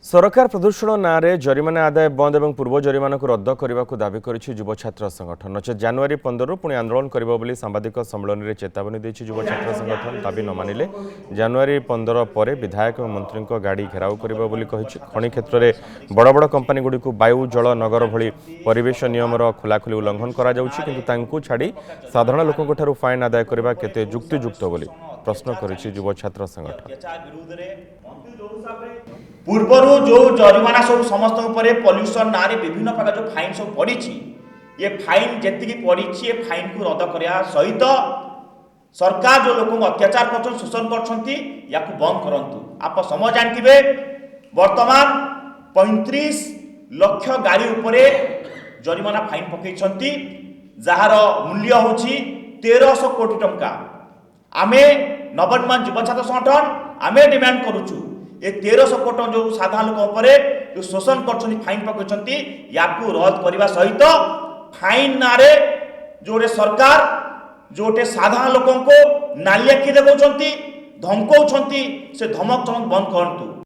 सरकार प्रदूषण नाँ जरिमाना आदाय बंद और पूर्व जरिमाना को रद्द करने को दावी करिछि युव छात्र संगठन। नचेत जनवरी 15 पुणी आंदोलन करिबो बोली सांबादिक सम्मेलन में चेतावनी देछि युव छात्र संगठन। दाबी न मानिले जनवरी 15 पर विधायक और मंत्री गाड़ी घेराव करिबो बोली कहिछि। खनि क्षेत्र में बड़ बड़ कंपानी गुडी को वायु जल नगर भली परिवेश नियमर खोलाखोली उल्लंघन करा जाउछि, किंतु तांकु छाड़ी साधारण लोकंक ठारू फाइन आदाय करबा केते युक्तियुक्त बोली प्रश्न करिछि युव छात्र संगठन। पूर्वर जो जरिमाना सब समस्त पॉल्यूशन ना विभिन्न प्रकार जो फाइन सब पड़ी, ये फाइन जी पड़ी ये फाइन को रद्द करने सहित सरकार जो लोक अत्याचार कर शोषण कर बंद करूँ। आप समझ जानते वर्तमान 35 लाख गाड़ी उपरे जरिमाना फाइन पकई जार मूल्य हूँ 1300 कोटी टंका। आमे नवनिर्माण युव छात्र संगठन आमे डिमांड करुचु ये 1300 कोटी जो साधारण लोक जो शोषण कर फाइन पकई या रद्द करने सहित फाइन ना जोटे सरकार जोटे साधारण लोक नाली आखि देखा धमकाउं से धमक चमक बंद करूँ।